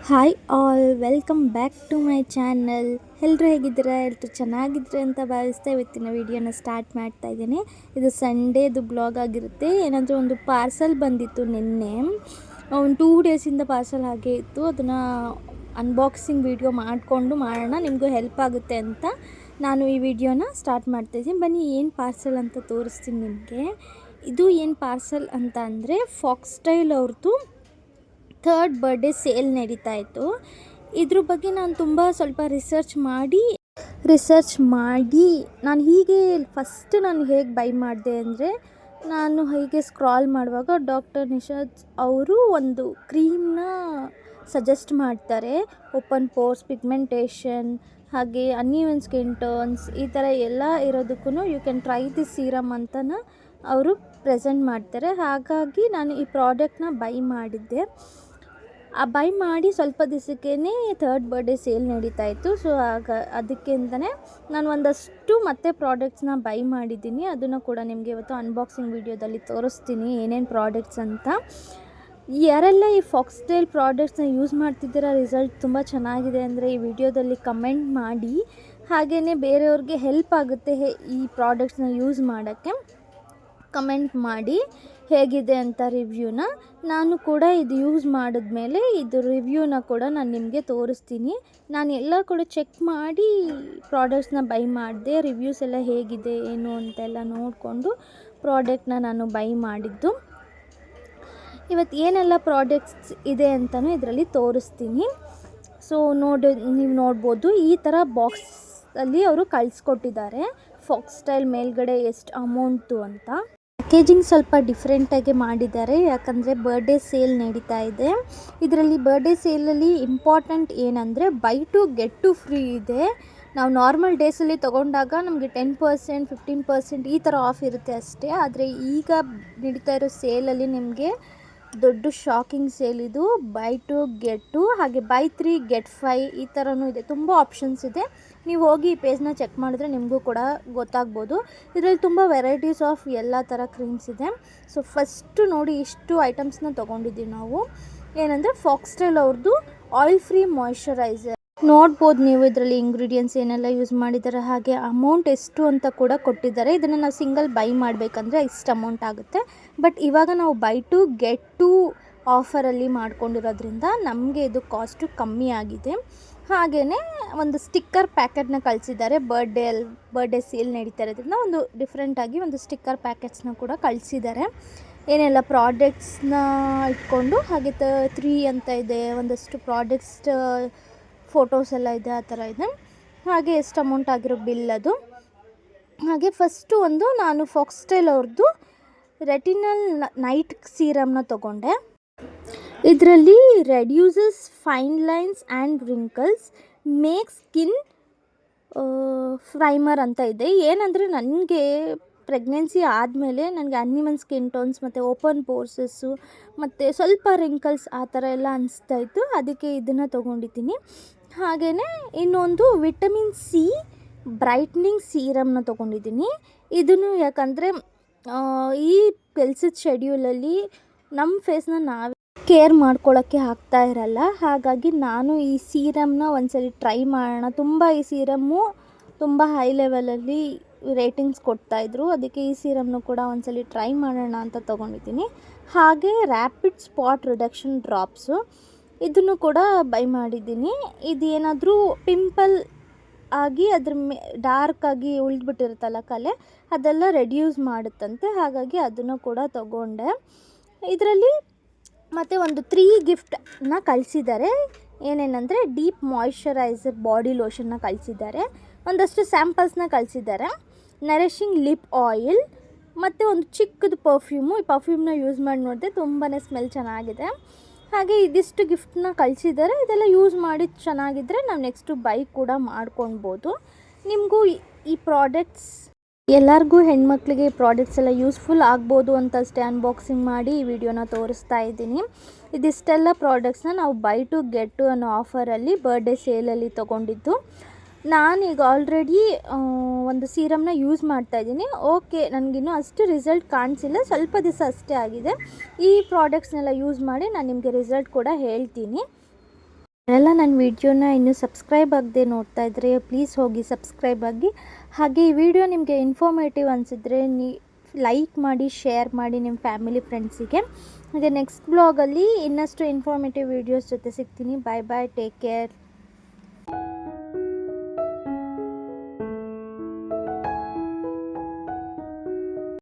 Hi all, welcome back to my channel. ಎಲ್ಲರೂ ಹೇಗಿದ್ದೀರಾ? ಎಲ್ಲರೂ ಚೆನ್ನಾಗಿದ್ರೆ ಅಂತ ಭಾವಿಸ್ತಾ ಇವತ್ತಿನ ವೀಡಿಯೋನ ಸ್ಟಾರ್ಟ್ ಮಾಡ್ತಾ ಇದ್ದೀನಿ. ಇದು ಸಂಡೇದು ಬ್ಲಾಗ್ ಆಗಿರುತ್ತೆ. ಏನಾದರೂ ಒಂದು ಪಾರ್ಸಲ್ ಬಂದಿತ್ತು ನಿನ್ನೆ, ಒಂದು 2 ಡೇಸಿಂದ ಪಾರ್ಸಲ್ ಹಾಗೆ ಇತ್ತು. ಅದನ್ನು ಅನ್ಬಾಕ್ಸಿಂಗ್ ವೀಡಿಯೋ ಮಾಡಿಕೊಂಡು ಮಾಡೋಣ, ನಿಮಗೂ ಹೆಲ್ಪ್ ಆಗುತ್ತೆ ಅಂತ ನಾನು ಈ ವಿಡಿಯೋನ ಸ್ಟಾರ್ಟ್ ಮಾಡ್ತಾಯಿದ್ದೀನಿ. ಬನ್ನಿ ಏನು ಪಾರ್ಸಲ್ ಅಂತ ತೋರಿಸ್ತೀನಿ ನಿಮಗೆ. ಇದು ಏನು ಪಾರ್ಸಲ್ ಅಂತ ಅಂದರೆ ಫಾಕ್ಸ್ಟೈಲ್ ಅವ್ರದ್ದು 3rd ಬರ್ಡೇ ಸೇಲ್ ನಡೀತಾ ಇತ್ತು. ಇದ್ರ ಬಗ್ಗೆ ನಾನು ಸ್ವಲ್ಪ ರಿಸರ್ಚ್ ಮಾಡಿ ನಾನು ಹೀಗೆ ಫಸ್ಟ್ ನಾನು ಹೇಗೆ ಬೈ ಮಾಡಿದೆ ಅಂದರೆ, ನಾನು ಹೀಗೆ ಸ್ಕ್ರಾಲ್ ಮಾಡುವಾಗ ಡಾಕ್ಟರ್ ನಿಶಾದ್ ಅವರು ಒಂದು ಕ್ರೀಮ್ನ ಸಜೆಸ್ಟ್ ಮಾಡ್ತಾರೆ. ಓಪನ್ ಪೋರ್ಸ್, ಪಿಗ್ಮೆಂಟೇಷನ್, ಹಾಗೆ ಅನ್ಈವನ್ ಸ್ಕಿನ್ ಟೋನ್ಸ್, ಈ ಥರ ಎಲ್ಲ ಇರೋದಕ್ಕೂ you can try this serum ಅಂತನ ಅವರು ಪ್ರೆಸೆಂಟ್ ಮಾಡ್ತಾರೆ. ಹಾಗಾಗಿ ನಾನು ಈ ಪ್ರಾಡಕ್ಟ್ನ ಬೈ ಮಾಡಿದ್ದೆ. ಬೈ ಮಾಡಿ ಸ್ವಲ್ಪ ದಿವಸಕ್ಕೇ 3rd ಬರ್ಡೇ ಸೇಲ್ ನಡೀತಾ ಇತ್ತು. ಸೊ ಅದಕ್ಕೆ ಅಂತಲೇ ನಾನು ಒಂದಷ್ಟು ಮತ್ತೆ ಪ್ರಾಡಕ್ಟ್ಸ್ನ ಬೈ ಮಾಡಿದ್ದೀನಿ. ಅದನ್ನು ಕೂಡ ನಿಮಗೆ ಇವತ್ತು ಅನ್ಬಾಕ್ಸಿಂಗ್ ವೀಡಿಯೋದಲ್ಲಿ ತೋರಿಸ್ತೀನಿ ಏನೇನು ಪ್ರಾಡಕ್ಟ್ಸ್ ಅಂತ. ಯಾರೆಲ್ಲ ಈ ಫಾಕ್ಸ್ಟೈಲ್ ಪ್ರಾಡಕ್ಟ್ಸ್ನ ಯೂಸ್ ಮಾಡ್ತಿದ್ದೀರಾ, ರಿಸಲ್ಟ್ ತುಂಬ ಚೆನ್ನಾಗಿದೆ ಅಂದರೆ ಈ ವಿಡಿಯೋದಲ್ಲಿ ಕಮೆಂಟ್ ಮಾಡಿ. ಹಾಗೆಯೇ ಬೇರೆಯವ್ರಿಗೆ ಹೆಲ್ಪ್ ಆಗುತ್ತೆ ಈ ಪ್ರಾಡಕ್ಟ್ಸ್ನ ಯೂಸ್ ಮಾಡೋಕ್ಕೆ. ಕಮೆಂಟ್ ಮಾಡಿ ಹೇಗಿದೆ ಅಂತ ರಿವ್ಯೂನ. ನಾನು ಕೂಡ ಇದು ಯೂಸ್ ಮಾಡಿದ್ಮೇಲೆ ಇದು ರಿವ್ಯೂನ ಕೂಡ ನಾನು ನಿಮಗೆ ತೋರಿಸ್ತೀನಿ. ನಾನು ಎಲ್ಲ ಕೂಡ ಚೆಕ್ ಮಾಡಿ ಪ್ರಾಡಕ್ಟ್ಸ್ನ ಬೈ ಮಾಡಿದೆ. ರಿವ್ಯೂಸ್ ಎಲ್ಲ ಹೇಗಿದೆ ಏನು ಅಂತೆಲ್ಲ ನೋಡಿಕೊಂಡು ಪ್ರಾಡಕ್ಟ್ನ ನಾನು ಬೈ ಮಾಡಿದ್ದು. ಇವತ್ತು ಏನೆಲ್ಲ ಪ್ರಾಡಕ್ಟ್ಸ್ ಇದೆ ಅಂತಲೂ ಇದರಲ್ಲಿ ತೋರಿಸ್ತೀನಿ. ಸೊ ನೀವು ನೋಡ್ಬೋದು, ಈ ಥರ ಬಾಕ್ಸಲ್ಲಿ ಅವರು ಕಳಿಸ್ಕೊಟ್ಟಿದ್ದಾರೆ ಫಾಕ್ಸ್ಟೈಲ್ ಮೇಲ್ಗಡೆ ಎಷ್ಟು ಅಮೌಂಟು ಅಂತ. ಪ್ಯಾಕೇಜಿಂಗ್ ಸ್ವಲ್ಪ ಡಿಫ್ರೆಂಟಾಗಿ ಮಾಡಿದ್ದಾರೆ, ಯಾಕಂದರೆ ಬರ್ಡೇ ಸೇಲ್ ನಡೀತಾ ಇದೆ. ಇದರಲ್ಲಿ ಬರ್ಡೇ ಸೇಲಲ್ಲಿ ಇಂಪಾರ್ಟೆಂಟ್ ಏನಂದರೆ buy two get two free ಇದೆ. ನಾವು ನಾರ್ಮಲ್ ಡೇಸಲ್ಲಿ ತೊಗೊಂಡಾಗ ನಮಗೆ 10%, 15% ಈ ಥರ ಆಫ್ ಇರುತ್ತೆ ಅಷ್ಟೇ. ಆದರೆ ಈಗ ನಡೀತಾ ಇರೋ ಸೇಲಲ್ಲಿ ನಿಮಗೆ ದೊಡ್ಡ ಶಾಕಿಂಗ್ ಸೇಲ್ ಇದು. ಬೈ ಟು ಗೆಟ್ ಟು, ಹಾಗೆ ಬೈ 3 get 5 ಈ ಥರನೂ ಇದೆ. ತುಂಬ ಆಪ್ಷನ್ಸ್ ಇದೆ. ನೀವು ಹೋಗಿ ಈ ಪೇಜ್ನ ಚೆಕ್ ಮಾಡಿದ್ರೆ ನಿಮಗೂ ಕೂಡ ಗೊತ್ತಾಗ್ಬೋದು. ಇದರಲ್ಲಿ ತುಂಬ ವೆರೈಟೀಸ್ ಆಫ್ ಎಲ್ಲ ಥರ ಕ್ರೀಮ್ಸ್ ಇದೆ. ಸೊ ಫಸ್ಟು ನೋಡಿ, ಇಷ್ಟು ಐಟಮ್ಸ್ನ ತೊಗೊಂಡಿದ್ದೀವಿ ನಾವು. ಏನಂದರೆ ಫಾಕ್ಸ್ಟೈಲ್ ಅವ್ರದ್ದು ಆಯಿಲ್ ಫ್ರೀ ಮಾಯ್ಶ್ಚರೈಸರ್ ನೋಡ್ಬೋದು ನೀವು. ಇದರಲ್ಲಿ ಇಂಗ್ರೀಡಿಯೆಂಟ್ಸ್ ಏನೆಲ್ಲ ಯೂಸ್ ಮಾಡಿದ್ದಾರೆ, ಹಾಗೆ ಅಮೌಂಟ್ ಎಷ್ಟು ಅಂತ ಕೂಡ ಕೊಟ್ಟಿದ್ದಾರೆ. ಇದನ್ನು ನಾವು ಸಿಂಗಲ್ ಬೈ ಮಾಡಬೇಕಂದ್ರೆ ಇಷ್ಟು ಅಮೌಂಟ್ ಆಗುತ್ತೆ. ಬಟ್ ಇವಾಗ ನಾವು ಬೈ ಟು ಗೆಟ್ ಟು ಆಫರಲ್ಲಿ ಮಾಡ್ಕೊಂಡಿರೋದ್ರಿಂದ ನಮಗೆ ಇದು ಕಾಸ್ಟು ಕಮ್ಮಿ ಆಗಿದೆ. ಹಾಗೆಯೇ ಒಂದು ಸ್ಟಿಕ್ಕರ್ ಪ್ಯಾಕೆಟ್ನ ಕಳಿಸಿದ್ದಾರೆ. ಬರ್ಡೇ ಸೇಲ್ ನಡೀತಾ ಇರೋದ್ರಿಂದ ಒಂದು ಡಿಫ್ರೆಂಟಾಗಿ ಒಂದು ಸ್ಟಿಕ್ಕರ್ ಪ್ಯಾಕೆಟ್ಸ್ನ ಕೂಡ ಕಳಿಸಿದ್ದಾರೆ. ಏನೆಲ್ಲ ಪ್ರಾಡಕ್ಟ್ಸ್ನ ಇಟ್ಕೊಂಡು, ಹಾಗೆ 3 ಅಂತ ಇದೆ, ಒಂದಷ್ಟು ಪ್ರಾಡಕ್ಟ್ಸ್ ಫೋಟೋಸ್ ಎಲ್ಲ ಇದೆ, ಆ ಥರ ಇದೆ. ಹಾಗೆ ಎಷ್ಟು ಅಮೌಂಟ್ ಆಗಿರೋ ಬಿಲ್ ಅದು. ಹಾಗೆ ಫಸ್ಟು ನಾನು ಫಾಕ್ಸ್ಟೈಲ್ ಅವ್ರದ್ದು ರೆಟಿನಲ್ ನೈಟ್ ಸೀರಮ್ನ ತೊಗೊಂಡೆ. ಇದರಲ್ಲಿ reduces fine lines and wrinkles, make skin primer ಅಂತ ಇದೆ. ಏನಂದರೆ ನನಗೆ ಪ್ರೆಗ್ನೆನ್ಸಿ ಆದಮೇಲೆ ನನಗೆ ಅನ್ಈವನ್ ಸ್ಕಿನ್ ಟೋನ್ಸ್ ಮತ್ತು ಓಪನ್ ಪೋರ್ಸಸ್ಸು ಮತ್ತು ಸ್ವಲ್ಪ ರಿಂಕಲ್ಸ್ ಆ ಥರ ಎಲ್ಲ ಅನಿಸ್ತಾಯಿತ್ತು. ಅದಕ್ಕೆ ಇದನ್ನು ತೊಗೊಂಡಿದ್ದೀನಿ. ಹಾಗೆಯೇ ಇನ್ನೊಂದು ವಿಟಮಿನ್ ಸಿ ಬ್ರೈಟ್ನಿಂಗ್ ಸೀರಮ್ನ ತೊಗೊಂಡಿದ್ದೀನಿ. ಇದನ್ನು ಯಾಕಂದರೆ ಈ ಕೆಲಸದ ಶೆಡ್ಯೂಲಲ್ಲಿ ನಮ್ಮ ಫೇಸ್ನ ನಾವೇ ಕೇರ್ ಮಾಡ್ಕೊಳ್ಳೋಕ್ಕೆ ಆಗ್ತಾ ಇರಲ್ಲ. ಹಾಗಾಗಿ ನಾನು ಈ ಸೀರಮ್ನ ಒಂದ್ಸಲಿ ಟ್ರೈ ಮಾಡೋಣ. ಈ ಸೀರಮ್ಮು ತುಂಬ ಹೈ ಲೆವೆಲಲ್ಲಿ ರೇಟಿಂಗ್ಸ್ ಕೊಡ್ತಾಯಿದ್ರು. ಅದಕ್ಕೆ ಈ ಸೀರಮ್ನು ಕೂಡ ಒಂದ್ಸಲಿ ಟ್ರೈ ಮಾಡೋಣ ಅಂತ ತೊಗೊಂಡಿದ್ದೀನಿ. ಹಾಗೆ ರ್ಯಾಪಿಡ್ ಸ್ಪಾಟ್ ರಿಡಕ್ಷನ್ ಡ್ರಾಪ್ಸು, ಇದನ್ನು ಕೂಡ ಬೈ ಮಾಡಿದ್ದೀನಿ. ಇದೇನಾದರೂ ಪಿಂಪಲ್ ಆಗಿ ಅದ್ರ ಡಾರ್ಕಾಗಿ ಉಳಿದ್ಬಿಟ್ಟಿರುತ್ತಲ್ಲ ಕಲೆ, ಅದೆಲ್ಲ ರೆಡ್ಯೂಸ್ ಮಾಡುತ್ತಂತೆ. ಹಾಗಾಗಿ ಅದನ್ನು ಕೂಡ ತೊಗೊಂಡೆ. ಇದರಲ್ಲಿ ಮತ್ತು ಒಂದು 3 ಗಿಫ್ಟನ್ನ ಕಳಿಸಿದ್ದಾರೆ. ಏನೇನೆಂದರೆ ಡೀಪ್ ಮಾಯ್ಶ್ಚರೈಸರ್ ಬಾಡಿ ಲೋಷನ್ನ ಕಳಿಸಿದ್ದಾರೆ, ಒಂದಷ್ಟು ಸ್ಯಾಂಪಲ್ಸ್ನ ಕಳಿಸಿದ್ದಾರೆ, ನರಿಷಿಂಗ್ ಲಿಪ್ ಆಯಿಲ್ ಮತ್ತು ಒಂದು ಚಿಕ್ಕದು ಪರ್ಫ್ಯೂಮು. ಈ ಪರ್ಫ್ಯೂಮ್ನ ಯೂಸ್ ಮಾಡಿ ನೋಡಿದೆ, ತುಂಬಾ ಸ್ಮೆಲ್ ಚೆನ್ನಾಗಿದೆ. ಹಾಗೆ ಇದಿಷ್ಟು ಗಿಫ್ಟನ್ನ ಕಳಿಸಿದ್ದಾರೆ. ಇದೆಲ್ಲ ಯೂಸ್ ಮಾಡಿ ಚೆನ್ನಾಗಿದ್ದರೆ ನಾವು ನೆಕ್ಸ್ಟು ಬೈ ಕೂಡ ಮಾಡ್ಕೊಳ್ಬೋದು. ನಿಮಗೂ ಈ ಪ್ರಾಡಕ್ಟ್ಸ್ ಎಲ್ಲರಿಗೂ ಹೆಣ್ಮಕ್ಳಿಗೆ ಈ ಪ್ರಾಡಕ್ಟ್ಸ್ ಎಲ್ಲ ಯೂಸ್ಫುಲ್ ಆಗ್ಬೋದು ಅಂತ ಅಷ್ಟೇ ಅನ್ಬಾಕ್ಸಿಂಗ್ ಮಾಡಿ ಈ ವಿಡಿಯೋನ ತೋರಿಸ್ತಾ ಇದ್ದೀನಿ. ಇದಿಷ್ಟೆಲ್ಲ ಪ್ರಾಡಕ್ಟ್ಸ್ನ ನಾವು ಬೈ ಟು ಗೆಟ್ ಟು ಅನ್ನೋ ಆಫರಲ್ಲಿ ಬರ್ಡೇ ಸೇಲಲ್ಲಿ ತೊಗೊಂಡಿದ್ದು. ನಾನೀಗ ಆಲ್ರೆಡಿ ಒಂದು ಸೀರಮ್ನ ಯೂಸ್ ಮಾಡ್ತಾಯಿದ್ದೀನಿ. ಓಕೆ, ನನಗಿನ್ನೂ ಅಷ್ಟು ರಿಸಲ್ಟ್ ಕಾಣಿಸಿಲ್ಲ, ಸ್ವಲ್ಪ ದಿವಸ ಅಷ್ಟೇ ಆಗಿದೆ. ಈ ಪ್ರಾಡಕ್ಟ್ಸ್ನೆಲ್ಲ ಯೂಸ್ ಮಾಡಿ ನಾನು ನಿಮಗೆ ರಿಸಲ್ಟ್ ಕೂಡ ಹೇಳ್ತೀನಿ. ಯಾರೆಲ್ಲ ನನ್ನ ವಿಡಿಯೋನ ಇನ್ನೂ ಸಬ್ಸ್ಕ್ರೈಬ್ ಆಗದೆ ನೋಡ್ತಾ ಇದ್ದರೆ ಪ್ಲೀಸ್ ಹೋಗಿ ಸಬ್ಸ್ಕ್ರೈಬ್ ಆಗಿ. ಹಾಗೆ ಈ ವಿಡಿಯೋ ನಿಮಗೆ ಇನ್ಫಾರ್ಮೇಟಿವ್ ಅನಿಸಿದ್ರೆ ಲೈಕ್ ಮಾಡಿ, ಶೇರ್ ಮಾಡಿ ನಿಮ್ಮ ಫ್ಯಾಮಿಲಿ ಫ್ರೆಂಡ್ಸಿಗೆ. ಹಾಗೆ ನೆಕ್ಸ್ಟ್ ಬ್ಲಾಗಲ್ಲಿ ಇನ್ನಷ್ಟು ಇನ್ಫಾರ್ಮೇಟಿವ್ ವೀಡಿಯೋಸ್ ಜೊತೆ ಸಿಗ್ತೀನಿ. ಬಾಯ್ ಬಾಯ್, ಟೇಕ್ ಕೇರ್.